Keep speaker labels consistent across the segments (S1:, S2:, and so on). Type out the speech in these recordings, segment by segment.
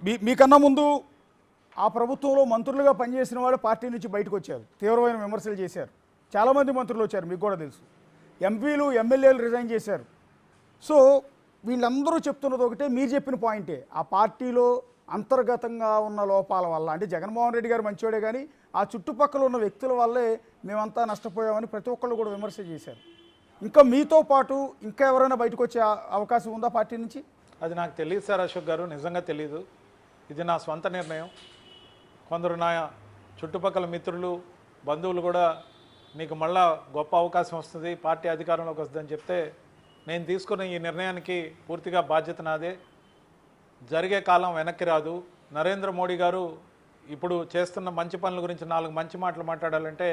S1: మీకన్నా ముందు ఆ ప్రభుత్వంలో మంత్రులుగా పనిచేసిన వాళ్ళు పార్టీ నుంచి బయటకు వచ్చారు, తీవ్రమైన విమర్శలు చేశారు. చాలామంది మంత్రులు వచ్చారు, మీకు కూడా తెలుసు. ఎంపీలు ఎమ్మెల్యేలు రిజైన్ చేశారు. సో వీళ్ళందరూ చెప్తున్నది ఒకటే, మీరు చెప్పిన పాయింటే. ఆ పార్టీలో అంతర్గతంగా ఉన్న లోపాల వల్ల, అంటే జగన్మోహన్ రెడ్డి గారు మంచివాడే కానీ ఆ చుట్టుపక్కల ఉన్న వ్యక్తుల వల్లే మేమంతా నష్టపోయామని ప్రతి ఒక్కళ్ళు కూడా విమర్శ చేశారు. ఇంకా మీతో పాటు ఇంకా ఎవరైనా బయటకు వచ్చే అవకాశం ఉందా పార్టీ నుంచి?
S2: అది నాకు తెలియదు సార్ అశోక్ గారు, నిజంగా తెలీదు. ఇది నా స్వంత నిర్ణయం. కొందరు నా చుట్టుపక్కల మిత్రులు బంధువులు కూడా నీకు మళ్ళా గొప్ప అవకాశం వస్తుంది, పార్టీ అధికారంలోకి వస్తుందని చెప్తే నేను తీసుకున్న ఈ నిర్ణయానికి పూర్తిగా బాధ్యత నాదే. జరిగే కాలం వెనక్కి రాదు. నరేంద్ర మోడీ గారు ఇప్పుడు చేస్తున్న మంచి పనుల గురించి 4 మంచి మాటలు మాట్లాడాలంటే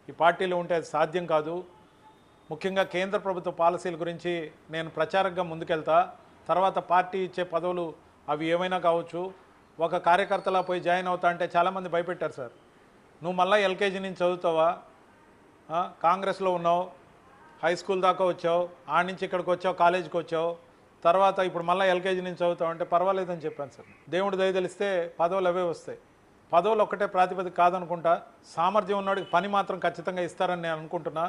S2: ఈ పార్టీలో ఉంటే అది సాధ్యం కాదు. ముఖ్యంగా కేంద్ర ప్రభుత్వ పాలసీల గురించి నేను ప్రచారంగా ముందుకెళ్తా. తర్వాత పార్టీ ఇచ్చే పదవులు అవి ఏమైనా కావచ్చు. ఒక కార్యకర్తలా పోయి జాయిన్ అవుతా అంటే చాలామంది భయపెట్టారు సార్. నువ్వు మళ్ళీ ఎల్కేజీ నుంచి చదువుతావా, కాంగ్రెస్లో ఉన్నావు, హై స్కూల్ దాకా వచ్చావు, ఆడ నుంచి ఇక్కడికి వచ్చావు, కాలేజీకి వచ్చావు, తర్వాత ఇప్పుడు మళ్ళీ ఎల్కేజీ నుంచి చదువుతావు అంటే పర్వాలేదని చెప్పాను సార్. దేవుడు దయ తెలిస్తే పదవులు అవే వస్తాయి. పదవులు ఒక్కటే ప్రాతిపదిక కాదనుకుంటా. సామర్థ్యం ఉన్నవాడికి పని మాత్రం ఖచ్చితంగా ఇస్తారని నేను అనుకుంటున్నా.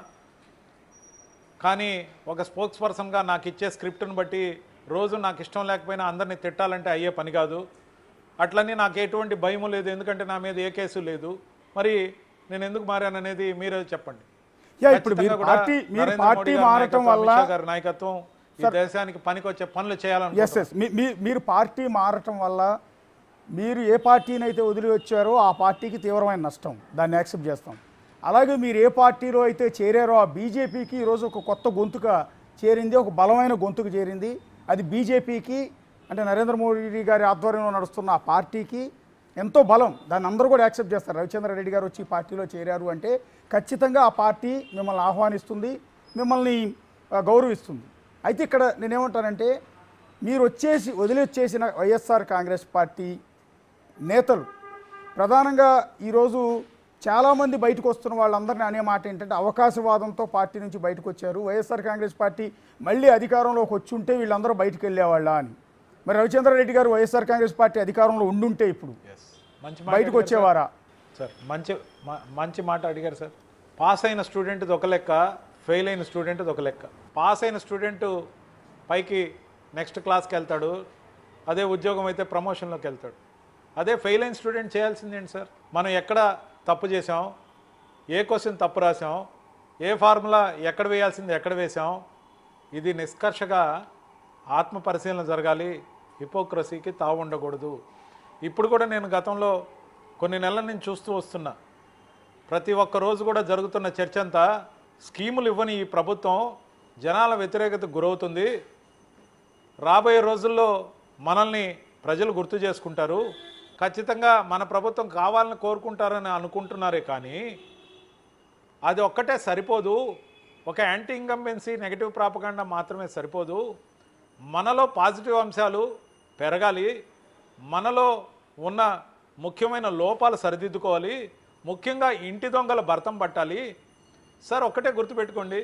S2: కానీ ఒక స్పోక్స్ పర్సన్గా నాకు ఇచ్చే స్క్రిప్ట్ని బట్టి రోజు నాకు ఇష్టం లేకపోయినా అందరినీ తిట్టాలంటే అయ్యే పని కాదు. అట్లనే నాకు ఎటువంటి భయము లేదు, ఎందుకంటే నా మీద ఏ కేసు లేదు. మరి నేను ఎందుకు మారాననేది మీరే చెప్పండి.
S1: ఇప్పుడు పార్టీ మారటం వల్ల
S2: నాయకత్వం ఈ దేశానికి పనికొచ్చే పనులు చేయాలని
S1: మీరు పార్టీ మారటం వల్ల మీరు ఏ పార్టీని అయితే వదిలి వచ్చారో ఆ పార్టీకి తీవ్రమైన నష్టం, దాన్ని యాక్సెప్ట్ చేస్తాం. అలాగే మీరు ఏ పార్టీలో అయితే చేరారో ఆ బీజేపీకి ఈరోజు ఒక కొత్త గొంతుక చేరింది, ఒక బలమైన గొంతుకు చేరింది. అది బీజేపీకి, అంటే నరేంద్ర మోడీ గారి ఆధ్వర్యంలో నడుస్తున్న ఆ పార్టీకి ఎంతో బలం. దాన్ని అందరూ కూడా యాక్సెప్ట్ చేస్తారు. రవిచంద్ర రెడ్డి గారు వచ్చి పార్టీలో చేరారు అంటే ఖచ్చితంగా ఆ పార్టీ మిమ్మల్ని ఆహ్వానిస్తుంది, మిమ్మల్ని గౌరవిస్తుంది. అయితే ఇక్కడ నేనేమంటానంటే, మీరు వదిలి వచ్చేసిన వైఎస్ఆర్ కాంగ్రెస్ పార్టీ నేతలు ప్రధానంగా ఈరోజు చాలామంది బయటకు వస్తున్న వాళ్ళందరినీ అనే మాట ఏంటంటే, అవకాశవాదంతో పార్టీ నుంచి బయటకు వచ్చారు. వైఎస్ఆర్ కాంగ్రెస్ పార్టీ మళ్ళీ అధికారంలోకి వచ్చి ఉంటే వీళ్ళందరూ బయటకు వెళ్ళేవాళ్ళ అని. మరి రవిచంద్ర రెడ్డి గారు వైఎస్ఆర్ కాంగ్రెస్ పార్టీ అధికారంలో ఉండుంటే ఇప్పుడు బయటకు వచ్చేవారా?
S2: సార్ మంచి మాట అడిగారు సార్. పాస్ అయిన స్టూడెంట్ది ఒక లెక్క, ఫెయిల్ అయిన స్టూడెంట్ది ఒక లెక్క. పాస్ అయిన స్టూడెంట్ పైకి నెక్స్ట్ క్లాస్కి వెళ్తాడు, అదే ఉద్యోగం అయితే ప్రమోషన్లోకి వెళ్తాడు. అదే ఫెయిల్ అయిన స్టూడెంట్ చేయాల్సింది ఏంటి సార్? మనం ఎక్కడ తప్పు చేసాం, ఏ క్వశ్చన్ తప్పు రాసాం, ఏ ఫార్ములా ఎక్కడ వేయాల్సింది ఎక్కడ వేసాం, ఇది నిష్కర్షగా ఆత్మ పరిశీలన జరగాలి. హిపోక్రసీకి తావు ఉండకూడదు. ఇప్పుడు కూడా నేను గతంలో కొన్ని నెలల నుంచి చూస్తూ వస్తున్నా, ప్రతి ఒక్క రోజు కూడా జరుగుతున్న చర్చ అంతా స్కీములు ఇవ్వని ఈ ప్రభుత్వం జనాల వ్యతిరేకతకు గురవుతుంది, రాబోయే రోజుల్లో మనల్ని ప్రజలు గుర్తు చేసుకుంటారు, ఖచ్చితంగా మన ప్రభుత్వం కావాలని కోరుకుంటారని అనుకుంటున్నారే కానీ అది ఒక్కటే సరిపోదు. ఒక యాంటీ ఇంకంబెన్సీ నెగిటివ్ ప్రాపగాండా మాత్రమే సరిపోదు. మనలో పాజిటివ్ అంశాలు పెరగాలి, మనలో ఉన్న ముఖ్యమైన లోపాలు సరిదిద్దుకోవాలి, ముఖ్యంగా ఇంటి దొంగల భర్తం పట్టాలి. సార్ ఒక్కటే గుర్తుపెట్టుకోండి,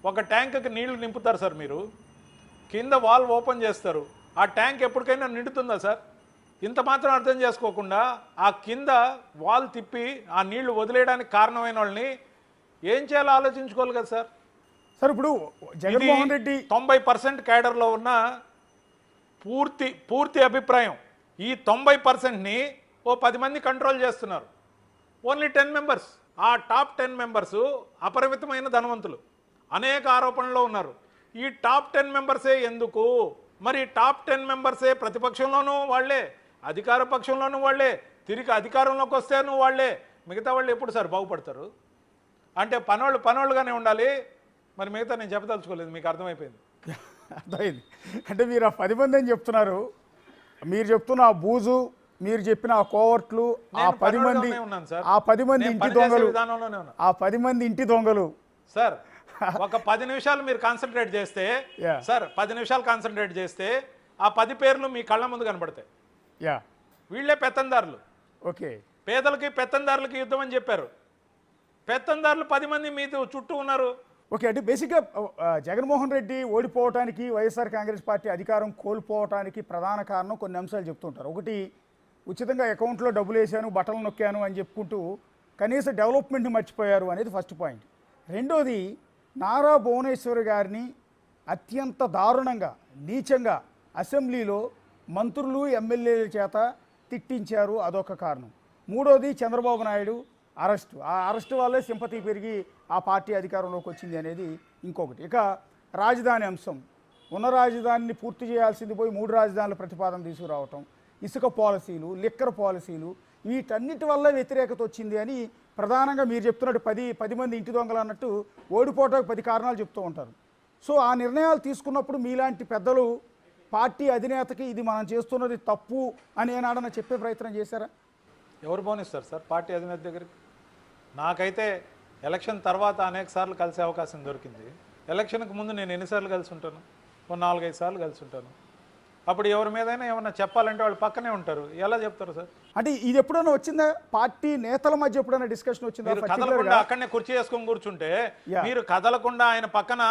S2: ఒక ట్యాంక్కి నీళ్లు నింపుతారు సార్, మీరు కింద వాల్వ్ ఓపెన్ చేస్తారు, ఆ ట్యాంక్ ఎప్పటికైనా నిండుతుందా సార్? ఇంత మాత్రం అర్థం చేసుకోకుండా ఆ కింద వాల్ తిప్పి ఆ నీళ్లు వదిలేయడానికి కారణమైన వాళ్ళని ఏం చేయాలో ఆలోచించుకోవాలి కదా సార్.
S1: సార్ ఇప్పుడు జగన్మోహన్ రెడ్డి
S2: 90% క్యాడర్లో ఉన్న పూర్తి అభిప్రాయం, ఈ 90%ని ఓ 10 మంది కంట్రోల్ చేస్తున్నారు. ఓన్లీ 10 మెంబర్స్, ఆ టాప్ 10 మెంబర్స్ అపరిమితమైన ధనవంతులు, అనేక ఆరోపణల్లో ఉన్నారు. ఈ టాప్ 10 మెంబర్సే ఎందుకు? మరి టాప్ 10 మెంబర్సే ప్రతిపక్షంలోనూ వాళ్లే, అధికార పక్షంలోనూ వాళ్లే, తిరిగి అధికారంలోకి వస్తేనూ వాళ్లే. మిగతా వాళ్ళు ఎప్పుడు సార్ బాగుపడతారు? అంటే పనోళ్ళుగానే ఉండాలి. మరి మిగతా నేను చెప్పదలుచుకోలేదు, మీకు అర్థమైపోయింది.
S1: అర్థమైంది. అంటే మీరు ఆ 10 మంది అని చెప్తున్నారు, మీరు చెప్తున్న ఆ బూజు, మీరు చెప్పిన ఆ కోవర్ట్లు, ఆ 10 మంది ఇంటి దొంగలు, ఆ 10 మంది ఇంటి దొంగలు
S2: సార్. ఒక 10 నిమిషాలు మీరు కాన్సన్ట్రేట్ చేస్తే సార్, 10 నిమిషాలు కాన్సన్ట్రేట్ చేస్తే ఆ 10 పేర్లు మీ కళ్ళ ముందు కనబడతాయి. వీళ్ళే పెత్తందారులు.
S1: ఓకే,
S2: పేదలకి పెత్తందారులకి యుద్ధం అని చెప్పారు. పెత్తందారులు 10 మంది మీ చుట్టూ ఉన్నారు.
S1: ఓకే, అంటే బేసిక్గా జగన్మోహన్ రెడ్డి ఓడిపోవటానికి వైఎస్ఆర్ కాంగ్రెస్ పార్టీ అధికారం కోల్పోవటానికి ప్రధాన కారణం కొన్ని అంశాలు చెప్తుంటారు. ఒకటి, ఉచితంగా అకౌంట్లో డబ్బులు వేసాను, బట్టలు నొక్కాను అని చెప్పుకుంటూ కనీస డెవలప్మెంట్ని మర్చిపోయారు అనేది ఫస్ట్ పాయింట్. రెండోది, నారా భువనేశ్వర్ గారిని అత్యంత దారుణంగా నీచంగా అసెంబ్లీలో మంత్రులు ఎమ్మెల్యేల చేత తిట్టించారు, అదొక కారణం. మూడోది, చంద్రబాబు నాయుడు అరెస్టు. ఆ అరెస్టు వల్లే సింపతి పెరిగి ఆ పార్టీ అధికారంలోకి వచ్చింది అనేది ఇంకొకటి. ఇక రాజధాని అంశం, ఉన్న రాజధానిని పూర్తి చేయాల్సింది పోయి 3 రాజధానుల ప్రతిపాదన తీసుకురావటం, ఇసుక పాలసీలు, లిక్కర్ పాలసీలు, వీటన్నిటి వల్ల వ్యతిరేకత వచ్చింది అని ప్రధానంగా మీరు చెప్తున్నట్టు 10 మంది ఇంటి దొంగలు అన్నట్టు ఓడిపోవటానికి 10 కారణాలు చెప్తూ ఉంటారు. సో ఆ నిర్ణయాలు తీసుకున్నప్పుడు మీలాంటి పెద్దలు పార్టీ అధినేతకి ఇది మనం చేస్తున్నది తప్పు అని ఏనాడన్నా చెప్పే ప్రయత్నం చేశారా?
S2: ఎవరు పోనిస్తారు సార్ పార్టీ అధినేత దగ్గరికి? నాకైతే ఎలక్షన్ తర్వాత అనేక సార్లు కలిసే అవకాశం దొరికింది. ఎలక్షన్కి ముందు నేను ఎన్నిసార్లు కలిసి ఉంటాను? 4-5 సార్లు కలిసి ఉంటాను. అప్పుడు ఎవరి మీదైనా ఏమన్నా చెప్పాలంటే వాళ్ళు పక్కనే ఉంటారు. ఎలా చెప్తారు సార్?
S1: అంటే ఇది ఎప్పుడైనా వచ్చిందా? పార్టీ నేతల మధ్య ఎప్పుడైనా డిస్కషన్ వచ్చిందా?
S2: కదలకుండా అక్కడనే కుర్చీ వేసుకొని కూర్చుంటే, మీరు కదలకుండా ఆయన పక్కన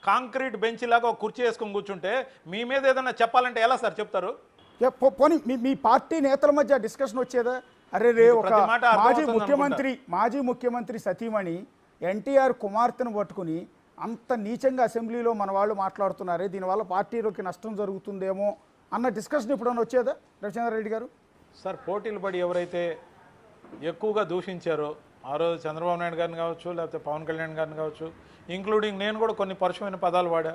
S2: కాంక్రీట్ బెంచ్ లాగా ఒక కుర్చీ వేసుకొని కూర్చుంటే మీ మీద ఏదైనా చెప్పాలంటే ఎలా సార్ చెప్తారు?
S1: పోనీ మీ పార్టీ నేతల మధ్య డిస్కషన్ వచ్చేదా? అరే రే, ఒక మాజీ ముఖ్యమంత్రి సతీమణి ఎన్టీఆర్ కుమార్తెను పట్టుకుని అంత నీచంగా అసెంబ్లీలో మన వాళ్ళు మాట్లాడుతున్నారే, దీనివల్ల పార్టీలోకి నష్టం జరుగుతుందేమో అన్న డిస్కషన్ ఎప్పుడైనా వచ్చేదా రవిచంద్రారెడ్డి గారు?
S2: సార్, పోటీలు పడి ఎవరైతే ఎక్కువగా దూషించారో, ఆ రోజు చంద్రబాబు నాయుడు గారిని కావచ్చు, లేకపోతే పవన్ కళ్యాణ్ గారిని కావచ్చు, ఇంక్లూడింగ్ నేను కూడా కొన్ని పరుషమైన పదాలు వాడా.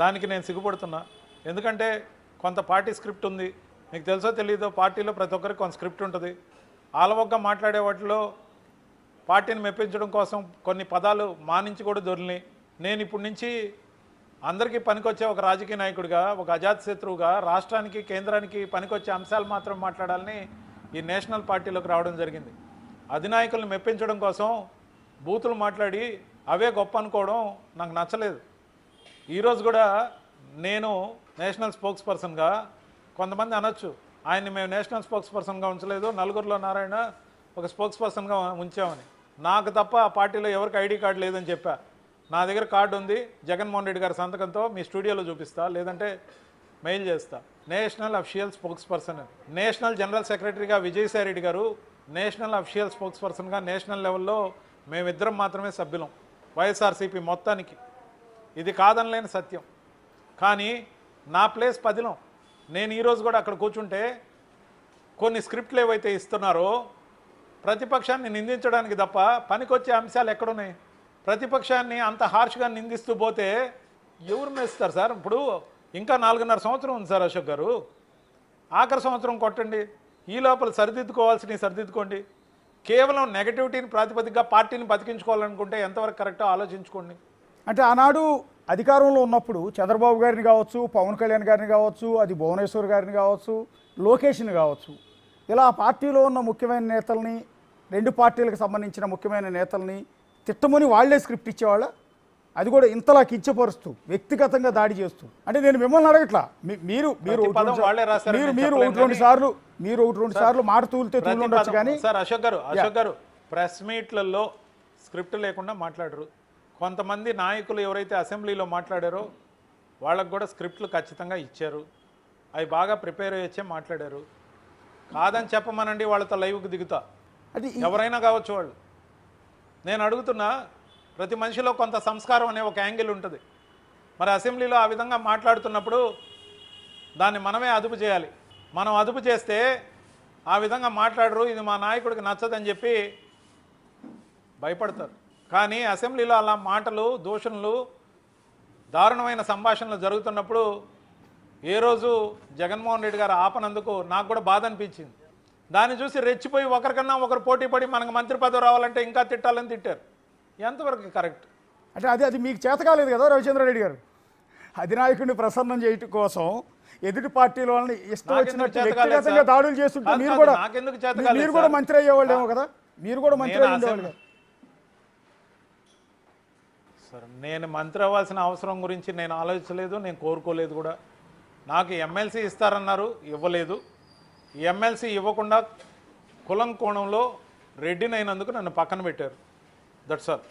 S2: దానికి నేను సిగ్గుపడుతున్నా. ఎందుకంటే కొంత పార్టీ స్క్రిప్ట్ ఉంది. మీకు తెలుసో తెలీదో, పార్టీలో ప్రతి ఒక్కరికి కొంత స్క్రిప్ట్ ఉంటుంది. ఆలవగ్గా మాట్లాడే వాటిలో పార్టీని మెప్పించడం కోసం కొన్ని పదాలు మానించి కూడా దొరిని. నేను ఇప్పటి నుంచి అందరికీ పనికొచ్చే ఒక రాజకీయ నాయకుడిగా, ఒక అజాతశత్రువుగా, రాష్ట్రానికి కేంద్రానికి పనికొచ్చే అంశాలు మాత్రం మాట్లాడాలని ఈ నేషనల్ పార్టీలోకి రావడం జరిగింది. అధినాయకులను మెప్పించడం కోసం బూతులు మాట్లాడి అవే గొప్ప అనుకోవడం నాకు నచ్చలేదు. ఈరోజు కూడా నేను నేషనల్ స్పోక్స్ పర్సన్గా, కొంతమంది అనొచ్చు ఆయన్ని మేము నేషనల్ స్పోక్స్ పర్సన్గా ఉంచలేదు, నలుగురిలో నారాయణ ఒక స్పోక్స్ పర్సన్గా ఉంచామని. నాకు తప్ప ఆ పార్టీలో ఎవరికి ఐడి కార్డు లేదని చెప్పా. నా దగ్గర కార్డు ఉంది, జగన్మోహన్ రెడ్డి గారి సంతకంతో, మీ స్టూడియోలో చూపిస్తా, లేదంటే మెయిల్ చేస్తా. నేషనల్ అఫీషియల్ స్పోక్స్ పర్సన్ అని. నేషనల్ జనరల్ సెక్రటరీగా విజయసాయి రెడ్డి గారు, నేషనల్ అఫీషియల్ స్పోక్స్ పర్సన్గా నేషనల్ లెవెల్లో మేమిద్దరం మాత్రమే సభ్యులం వైఎస్ఆర్సీపీ మొత్తానికి. ఇది కాదనలేని సత్యం. కానీ నా ప్లేస్ 10లో. నేను ఈరోజు కూడా అక్కడ కూర్చుంటే కొన్ని స్క్రిప్ట్లు ఏవైతే ఇస్తున్నారో ప్రతిపక్షాన్ని నిందించడానికి తప్ప పనికొచ్చే అంశాలు ఎక్కడున్నాయి? ప్రతిపక్షాన్ని అంత హార్ష్గా నిందిస్తూ పోతే ఎవరు మెస్తారు సార్? ఇప్పుడు ఇంకా 4.5 సంవత్సరం ఉంది సార్ అశోక్ గారు. ఆఖరి సంవత్సరం కొట్టండి, ఈ లోపల సరిదిద్దుకోవాల్సినవి సరిదిద్దుకోండి. కేవలం నెగటివిటీని ప్రాతిపదికగా పార్టీని బతికించుకోవాలనుకుంటే ఎంతవరకు కరెక్టో ఆలోచించుకోండి.
S1: అంటే ఆనాడు అధికారంలో ఉన్నప్పుడు చంద్రబాబు గారిని కావచ్చు, పవన్ కళ్యాణ్ గారిని కావచ్చు, అది భువనేశ్వర్ గారిని కావచ్చు, లోకేష్ని కావచ్చు, ఇలా పార్టీలో ఉన్న ముఖ్యమైన నేతల్ని, 2 పార్టీలకు సంబంధించిన ముఖ్యమైన నేతల్ని తిట్టమని వాళ్లే స్క్రిప్ట్ ఇచ్చేవాళ్ళ? అది కూడా ఇంతలా కించపరుస్తూ, వ్యక్తిగతంగా దాడి చేస్తూ. అంటే నేను మిమ్మల్ని అడగట్లా, మీరు ఒకటి రెండు సార్లు మాట తూలితే తూలుండొచ్చు కానీ.
S2: Sir Ashok garu press మీట్లలో script లేకుండా మాట్లాడరు. కొంతమంది నాయకులు ఎవరైతే అసెంబ్లీలో మాట్లాడారో వాళ్ళకు కూడా స్క్రిప్ట్లు ఖచ్చితంగా ఇచ్చారు. అవి బాగా ప్రిపేర్ అయ్యే మాట్లాడారు. కాదని చెప్పమనండి, వాళ్ళతో లైవ్కి దిగుతా. అది ఎవరైనా కావచ్చు వాళ్ళు. నేను అడుగుతున్నా, ప్రతి మనిషిలో కొంత సంస్కారం అనే ఒక యాంగిల్ ఉంటుంది. మరి అసెంబ్లీలో ఆ విధంగా మాట్లాడుతున్నప్పుడు దాన్ని మనమే అదుపు చేయాలి. మనం అదుపు చేస్తే ఆ విధంగా మాట్లాడరు, ఇది మా నాయకుడికి నచ్చదని చెప్పి భయపడతారు. కానీ అసెంబ్లీలో అలా మాటలు, దూషణలు, దారుణమైన సంభాషణలు జరుగుతున్నప్పుడు ఏ రోజు జగన్మోహన్ రెడ్డి గారు ఆపనందుకు నాకు కూడా బాధ అనిపించింది. దాన్ని చూసి రెచ్చిపోయి ఒకరికన్నా ఒకరు పోటీ పడి మనకు మంత్రి పదవి రావాలంటే ఇంకా తిట్టాలని తిట్టారు. ఎంతవరకు కరెక్ట్?
S1: అంటే అది మీకు చేత కాలేదు కదా రవిచంద్రారెడ్డి గారు? అధినాయకుడిని ప్రసన్నం చేయటం కోసం ఎదుటి పార్టీలో ఇష్టం వచ్చినట్టు వ్యక్తిగతంగా దాడులు చేస్తుంటే మీరు కూడా మంత్రి అయ్యేవాళ్ళేమో కదా? మీరు కూడా మంత్రి అయ్యేవాళ్ళు.
S2: సార్, నేను మంత్రి అవ్వాల్సిన అవసరం గురించి నేను ఆలోచించలేదు, నేను కోరుకోలేదు కూడా. నాకు ఎమ్మెల్సీ ఇస్తారన్నారు, ఇవ్వలేదు. ఎమ్మెల్సీ ఇవ్వకుండా కులం కోణంలో రెడ్డినైనందుకు నన్ను పక్కన పెట్టారు. That's all.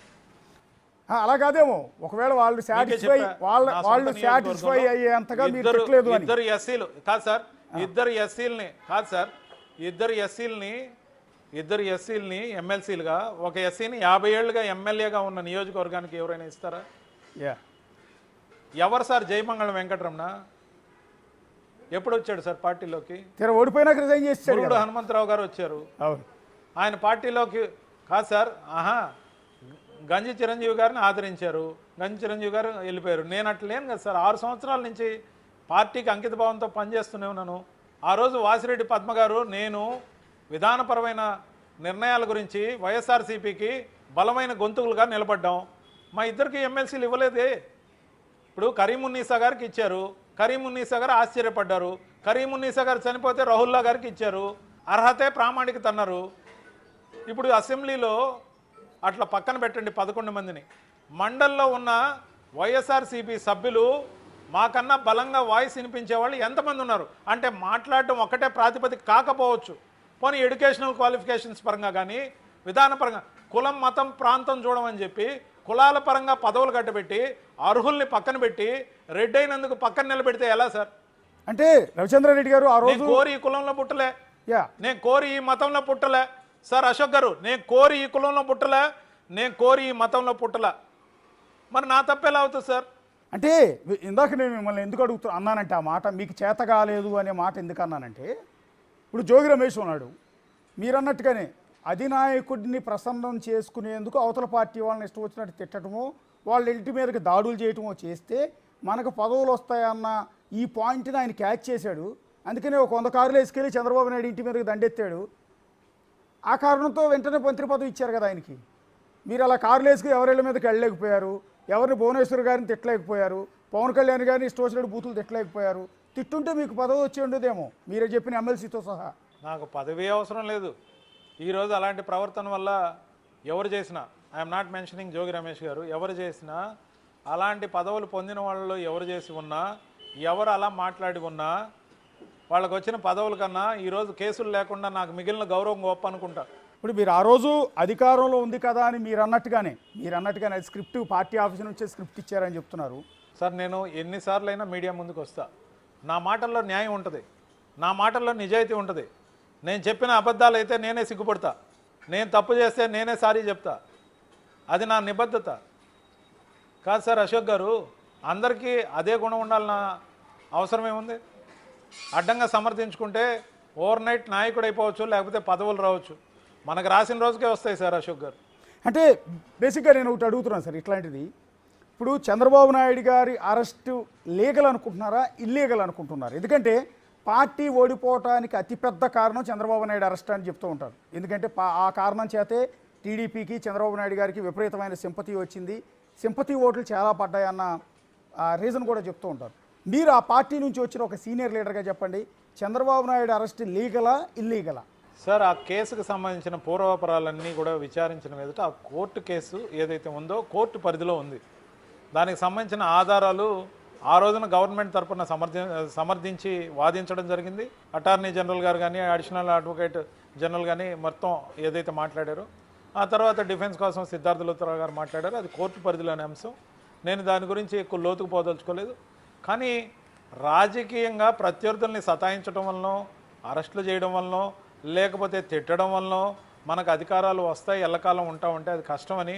S1: అలా కాదేమో, ఒకవేళ వాళ్ళు సాటిస్ఫై వాళ్ళు సాటిస్ఫై అయ్యేంతగా మీరు తిట్టలేదు అని.
S2: ఇద్దరు ఎస్సీలు కాదు సార్, ఇద్దరు ఎస్సీలని ఎమ్మెల్సీలుగా, ఒక ఎస్సీని 50 ఏళ్ళుగా ఎమ్మెల్యేగా ఉన్న నియోజకవర్గానికి ఎవరైనా ఇస్తారా? ఎవరు సార్? జయమంగళం వెంకటరమణ ఎప్పుడు వచ్చాడు సార్ పార్టీలోకి?
S1: ఓడిపోయినాక రిజైన్ చేశాడు.
S2: ఇప్పుడు హనుమంతరావు గారు వచ్చారు, ఆయన పార్టీలోకి కాదు సార్. గంజి చిరంజీవి గారిని ఆదరించారు, గంజి చిరంజీవి గారు వెళ్ళిపోయారు. నేను అట్లా లేను కదా సార్, 6 సంవత్సరాల నుంచి పార్టీకి అంకిత భావంతో పనిచేస్తూనే ఉన్నాను. ఆ రోజు వాసిరెడ్డి పద్మ గారు, నేను విధానపరమైన నిర్ణయాల గురించి వైఎస్ఆర్సీపీకి బలమైన గొంతుకులుగా నిలబడ్డాం. మా ఇద్దరికి ఎమ్మెల్సీలు ఇవ్వలేదే. ఇప్పుడు కరీమున్నీసా గారికి ఇచ్చారు, కరీమున్నీసా గారు ఆశ్చర్యపడ్డారు. కరీమున్నీసా గారు చనిపోతే రహుల్లా గారికి ఇచ్చారు. అర్హతే ప్రామాణికత అన్నారు. ఇప్పుడు అసెంబ్లీలో అట్లా పక్కన పెట్టండి 11 మందిని, మండల్లో ఉన్న వైఎస్ఆర్సీపీ సభ్యులు మాకన్నా బలంగా వాయిస్ వినిపించే వాళ్ళు ఎంతమంది ఉన్నారు? అంటే మాట్లాడటం ఒక్కటే ప్రాతిపదిక కాకపోవచ్చు, పోనీ ఎడ్యుకేషనల్ క్వాలిఫికేషన్స్ పరంగా కానీ విధానపరంగా కులం మతం ప్రాంతం చూడమని చెప్పి కులాల పరంగా పదవులు కట్టబెట్టి అర్హుల్ని పక్కన పెట్టి రెడ్డి అయినందుకు పక్కన నిలబెడితే ఎలా సార్?
S1: అంటే రవిచంద్రారెడ్డి గారు ఆ రోజు
S2: కోరి ఈ కులంలో పుట్టలే, నేను కోరి ఈ మతంలో పుట్టలే సార్. అశోక్ గారు, నేను కోరి ఈ కులంలో పుట్టలే, నేను కోరి ఈ మతంలో పుట్టలే, మరి నా తప్పేలా అవుతుంది సార్?
S1: అంటే ఇందాక నేను మిమ్మల్ని ఎందుకు అన్నానంటే, ఆ మాట మీకు చేత కాలేదు అనే మాట ఎందుకు అన్నానంటే, ఇప్పుడు జోగి రమేష్ ఉన్నాడు, మీరన్నట్టుగానే అధినాయకుడిని ప్రసన్నం చేసుకునేందుకు అవతల పార్టీ వాళ్ళని ఇష్టం వచ్చినట్టు తిట్టడమో, వాళ్ళ ఇంటి మీదకి దాడులు చేయటమో చేస్తే మనకు పదవులు వస్తాయన్న ఈ పాయింట్ని ఆయన క్యాచ్ చేశాడు. అందుకనే ఒక 100 కార్లు వేసుకెళ్ళి చంద్రబాబు నాయుడు ఇంటి మీదకి దండెత్తాడు. ఆ కారణంతో వెంటనే మంత్రి పదవి ఇచ్చారు కదా ఆయనకి. మీరు అలా కార్లు వేసుకుని ఎవరిళ్ళ మీదకి వెళ్ళలేకపోయారు, ఎవరిని భువనేశ్వర్ గారిని తిట్టలేకపోయారు, పవన్ కళ్యాణ్ గారిని ఇష్టం వచ్చినట్టు బూతులు తిట్టలేకపోయారు. తిట్టుంటే మీకు పదవి వచ్చి ఉండదేమో, మీరే చెప్పిన ఎమ్మెల్సీతో సహా.
S2: నాకు పదవి అవసరం లేదు. ఈరోజు అలాంటి ప్రవర్తన వల్ల ఎవరు చేసినా, I'm not mentioning Jogi Ramesh గారు, ఎవరు చేసినా, అలాంటి పదవులు పొందిన వాళ్ళు ఎవరు చేసి ఉన్నా, ఎవరు అలా మాట్లాడి ఉన్నా, వాళ్ళకు వచ్చిన పదవుల కన్నా ఈరోజు కేసులు లేకుండా నాకు మిగిలిన గౌరవం గొప్ప అనుకుంటా.
S1: ఇప్పుడు మీరు ఆ రోజు అధికారంలో ఉంది కదా అని మీరు అన్నట్టుగానే అది స్క్రిప్ట్ పార్టీ ఆఫీస్ నుంచే స్క్రిప్ట్ ఇచ్చారని చెప్తున్నారు
S2: సార్. నేను ఎన్నిసార్లు అయినా మీడియా ముందుకు వస్తా, నా మాటల్లో న్యాయం ఉంటుంది, నా మాటల్లో నిజాయితీ ఉంటుంది. నేను చెప్పిన అబద్ధాలు అయితే నేనే సిగ్గుపడతా, నేను తప్పు చేస్తే నేనే సారీ చెప్తా, అది నా నిబద్ధత కాదు సార్. అశోక్ గారు, అందరికీ అదే గుణం ఉండాలన్న అవసరం ఏముంది? అడ్డంగా సమర్థించుకుంటే ఓవర్ నైట్ నాయకుడు అయిపోవచ్చు, లేకపోతే పదవులు రావచ్చు. మనకు రాసిన రోజుకే వస్తాయి సార్. అశోక్ గారు,
S1: అంటే బేసిక్గా నేను ఒకటి అడుగుతున్నాను సార్, ఇట్లాంటిది ఇప్పుడు చంద్రబాబు నాయుడు గారి అరెస్టు లీగల్ అనుకుంటున్నారా, ఇల్లీగల్ అనుకుంటున్నారు? ఎందుకంటే పార్టీ ఓడిపోవటానికి అతిపెద్ద కారణం చంద్రబాబు నాయుడు అరెస్ట్ అని చెప్తూ ఉంటారు. ఎందుకంటే ఆ కారణం చేతే టీడీపీకి చంద్రబాబు నాయుడు గారికి విపరీతమైన సింపతి వచ్చింది, సింపతి ఓట్లు చాలా పడ్డాయన్న రీజన్ కూడా చెప్తూ ఉంటారు. మీరు ఆ పార్టీ నుంచి వచ్చిన ఒక సీనియర్ లీడర్గా చెప్పండి, చంద్రబాబు నాయుడు అరెస్ట్ లీగలా ఇల్లీగలా?
S2: సార్, ఆ కేసుకు సంబంధించిన పూర్వాపరాలన్నీ కూడా విచారించిన మీదట ఆ కోర్టు కేసు ఏదైతే ఉందో కోర్టు పరిధిలో ఉంది. దానికి సంబంధించిన ఆధారాలు ఆ రోజున గవర్నమెంట్ తరఫున సమర్థించి వాదించడం జరిగింది. అటార్నీ జనరల్ గారు కానీ, అడిషనల్ అడ్వకేట్ జనరల్ కానీ మొత్తం ఏదైతే మాట్లాడారో, ఆ తర్వాత డిఫెన్స్ కోసం సిద్ధార్థ లూత్రా గారు మాట్లాడారు. అది కోర్టు పరిధిలోని అంశం. నేను దాని గురించి ఎక్కువ లోతుకు పోదలుచుకోలేదు. కానీ రాజకీయంగా ప్రత్యర్థుల్ని సతాయించడం వలన, అరెస్టులు చేయడం వలన, లేకపోతే తిట్టడం వలన మనకు అధికారాలు వస్తాయి, ఎల్లకాలం ఉంటామంటే అది కష్టమని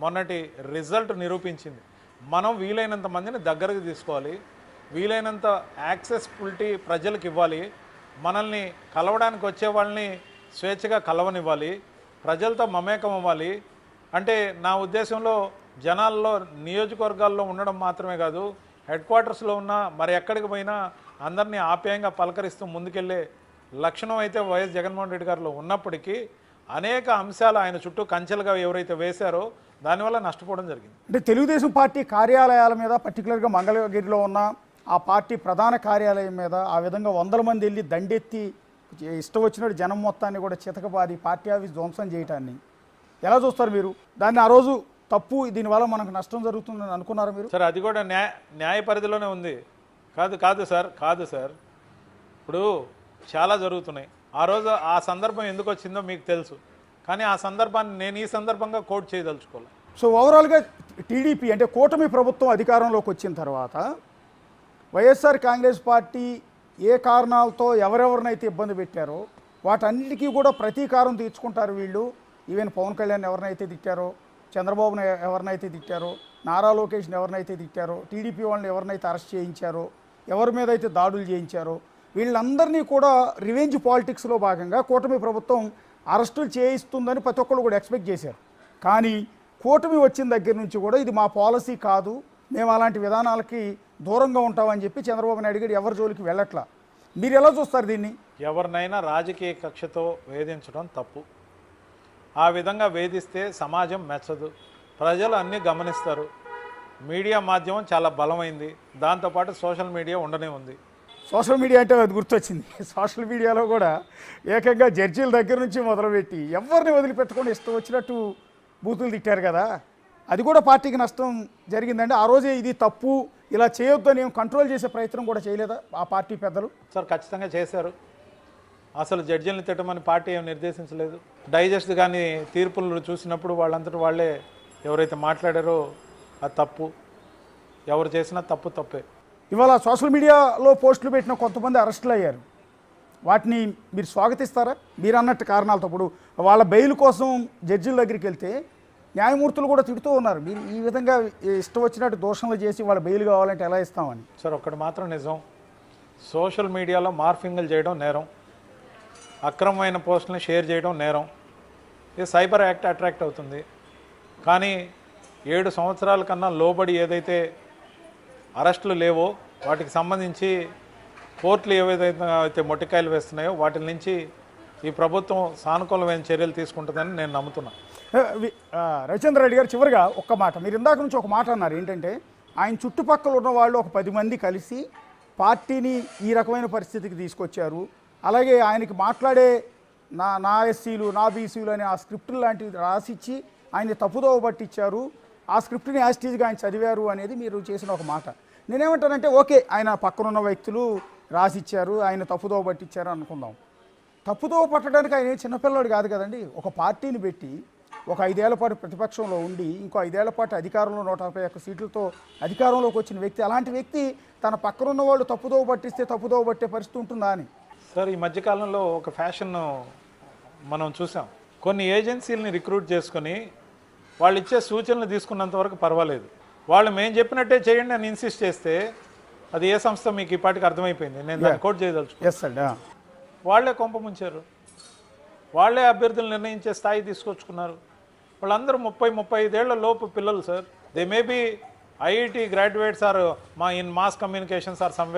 S2: మొన్నటి రిజల్ట్ నిరూపించింది. మనం వీలైనంత మందిని దగ్గరకు తీసుకోవాలి, వీలైనంత యాక్సెసిబిలిటీ ప్రజలకు ఇవ్వాలి, మనల్ని కలవడానికి వచ్చే వాళ్ళని స్వేచ్ఛగా కలవనివ్వాలి, ప్రజలతో మమేకం అవ్వాలి. అంటే నా ఉద్దేశంలో జనాల్లో నియోజకవర్గాల్లో ఉండడం మాత్రమే కాదు, హెడ్ క్వార్టర్స్లో ఉన్న మరి ఎక్కడికి పోయినా అందరినీ ఆప్యాయంగా పలకరిస్తూ ముందుకెళ్ళే లక్షణం అయితే వైఎస్ జగన్మోహన్ రెడ్డి గారిలో ఉన్నప్పటికీ అనేక అంశాలు ఆయన చుట్టూ కంచెలుగా ఎవరైతే వేశారో దానివల్ల నష్టపోవడం జరిగింది.
S1: అంటే తెలుగుదేశం పార్టీ కార్యాలయాల మీద, పర్టికులర్గా మంగళగిరిలో ఉన్న ఆ పార్టీ ప్రధాన కార్యాలయం మీద ఆ విధంగా 100 మంది వెళ్ళి దండెత్తి ఇష్టం వచ్చినట్టు జనం మొత్తాన్ని కూడా చితకబాది పార్టీ ఆఫీస్ ధ్వంసం చేయటాన్ని ఎలా చూస్తారు మీరు? దాన్ని ఆ రోజు తప్పు, దీనివల్ల మనకు నష్టం జరుగుతుందని అనుకున్నారు మీరు?
S2: సార్, అది కూడా న్యాయ పరిధిలోనే ఉంది. కాదు సార్, ఇప్పుడు చాలా జరుగుతున్నాయి. ఆ రోజు ఆ సందర్భం ఎందుకు వచ్చిందో మీకు తెలుసు, కానీ ఆ సందర్భాన్ని నేను ఈ సందర్భంగా కోట్ చేయదలుచుకోవాలి.
S1: సో ఓవరాల్గా టీడీపీ అంటే కూటమి ప్రభుత్వం అధికారంలోకి వచ్చిన తర్వాత వైఎస్ఆర్ కాంగ్రెస్ పార్టీ ఏ కారణాలతో ఎవరెవరినైతే ఇబ్బంది పెట్టారో వాటన్నిటికీ కూడా ప్రతీకారం తీర్చుకుంటారు వీళ్ళు. ఈవెన్ పవన్ కళ్యాణ్ ఎవరినైతే తిట్టారో, చంద్రబాబును ఎవరినైతే తిట్టారో, నారా లోకేష్ని ఎవరినైతే తిట్టారో, టీడీపీ వాళ్ళని ఎవరినైతే అరెస్ట్ చేయించారో, ఎవరి మీద అయితే దాడులు చేయించారో వీళ్ళందరినీ కూడా రివెంజ్ పాలిటిక్స్లో భాగంగా కూటమి ప్రభుత్వం అరెస్టులు చేయిస్తుందని ప్రతి ఒక్కళ్ళు కూడా ఎక్స్పెక్ట్ చేశారు. కానీ కూటమి వచ్చిన దగ్గర నుంచి కూడా ఇది మా పాలసీ కాదు, మేము అలాంటి విధానాలకి దూరంగా ఉంటామని చెప్పి చంద్రబాబు నాయుడు గారు ఎవరి జోలికి వెళ్ళట్లా. మీరు ఎలా చూస్తారు దీన్ని?
S2: ఎవరినైనా రాజకీయ కక్షతో వేధించడం తప్పు. ఆ విధంగా వేధిస్తే సమాజం మెచ్చదు, ప్రజలు అన్నీ గమనిస్తారు. మీడియా మాధ్యమం చాలా బలమైంది, దాంతోపాటు సోషల్ మీడియా ఉండనే ఉంది.
S1: సోషల్ మీడియా అంటే అది గుర్తొచ్చింది. సోషల్ మీడియాలో కూడా ఏకంగా జడ్జీల దగ్గర నుంచి మొదలుపెట్టి ఎవరిని వదిలిపెట్టకుండా ఇష్టం వచ్చినట్టు బూతులు తిట్టారు కదా, అది కూడా పార్టీకి నష్టం జరిగిందండి. ఆ రోజే ఇది తప్పు, ఇలా చేయొద్దని ఏం కంట్రోల్ చేసే ప్రయత్నం కూడా చేయలేదా ఆ పార్టీ పెద్దలు?
S2: సార్ ఖచ్చితంగా చేశారు. అసలు జడ్జీలను తిట్టమని పార్టీ ఏం నిర్దేశించలేదు. డైజెస్ట్ కానీ తీర్పులు చూసినప్పుడు వాళ్ళంతటి వాళ్ళే ఎవరైతే మాట్లాడారో అది తప్పు, ఎవరు చేసినా తప్పే.
S1: ఇవాళ సోషల్ మీడియాలో పోస్టులు పెట్టిన కొంతమంది అరెస్టులు అయ్యారు, వాటిని మీరు స్వాగతిస్తారా? మీరు అన్నట్టు కారణాలతో ఇప్పుడు వాళ్ళ బెయిల్ కోసం జడ్జిల దగ్గరికి వెళ్తే న్యాయమూర్తులు కూడా తిడుతూ ఉన్నారు, మీరు ఈ విధంగా ఇష్టం వచ్చినట్టు దోషణలు చేసి వాళ్ళ బెయిల్ కావాలంటే ఎలా ఇస్తామని.
S2: సార్ ఒక్కటి మాత్రం నిజం, సోషల్ మీడియాలో మార్ఫింగ్లు చేయడం నేరం, అక్రమమైన పోస్టులను షేర్ చేయడం నేరం. ఇది సైబర్ యాక్ట్ అట్రాక్ట్ అవుతుంది. కానీ 7 సంవత్సరాల కన్నా లోబడి ఏదైతే అరెస్టులు లేవో వాటికి సంబంధించి కోర్టులు ఏవైతే మొట్టికాయలు వేస్తున్నాయో వాటి నుంచి ఈ ప్రభుత్వం సానుకూలమైన చర్యలు తీసుకుంటుందని నేను నమ్ముతున్నాను.
S1: రవిచంద్ర రెడ్డి గారు, చివరిగా ఒక్క మాట, మీరు ఇందాక నుంచి ఒక మాట అన్నారు ఏంటంటే ఆయన చుట్టుపక్కల ఉన్న వాళ్ళు ఒక 10 మంది కలిసి పార్టీని ఈ రకమైన పరిస్థితికి తీసుకొచ్చారు, అలాగే ఆయనకి మాట్లాడే నా ఎస్సీలు నా బీసీలు అని ఆ స్క్రిప్ట్ లాంటివి రాసిచ్చి ఆయన్ని తప్పుదోవ పట్టించారు, ఆ స్క్రిప్ట్ని యాస్టీజ్గా ఆయన చదివారు అనేది మీరు చేసిన ఒక మాట. నేనేమంటానంటే ఓకే, ఆయన పక్కనున్న వ్యక్తులు రాసిచ్చారు, ఆయన తప్పుదోవ పట్టించారు అనుకుందాం. తప్పుదోవ పట్టడానికి ఆయన చిన్నపిల్లవాడు కాదు కదండి. ఒక పార్టీని పెట్టి ఒక 5 ఏళ్ల పాటు ప్రతిపక్షంలో ఉండి ఇంకో 5 ఏళ్ల పాటు అధికారంలో 151 సీట్లతో అధికారంలోకి వచ్చిన వ్యక్తి, అలాంటి వ్యక్తి తన పక్కనున్న వాళ్ళు తప్పుదోవ పట్టిస్తే తప్పుదోవ పట్టే పరిస్థితి ఉంటుందా అని.
S2: సార్ ఈ మధ్యకాలంలో ఒక ఫ్యాషన్ మనం చూసాం, కొన్ని ఏజెన్సీలని రిక్రూట్ చేసుకొని వాళ్ళు ఇచ్చే సూచనలు తీసుకున్నంత వరకు పర్వాలేదు, వాళ్ళు మేము చెప్పినట్టే చేయండి అని ఇన్సిస్ట్ చేస్తే అది ఏ సంస్థ మీకు ఇప్పటికి అర్థమైపోయింది, నేను దాన్ని కోట్ చేయదలుచుకున్నాను. వాళ్ళే కొంప ముంచారు, వాళ్ళే అభ్యర్థులు నిర్ణయించే స్థాయి తీసుకొచ్చుకున్నారు. వాళ్ళందరూ 30-35 ఏళ్ల లోపు పిల్లలు sir. They may be IIT graduates or in mass communications or somewhere.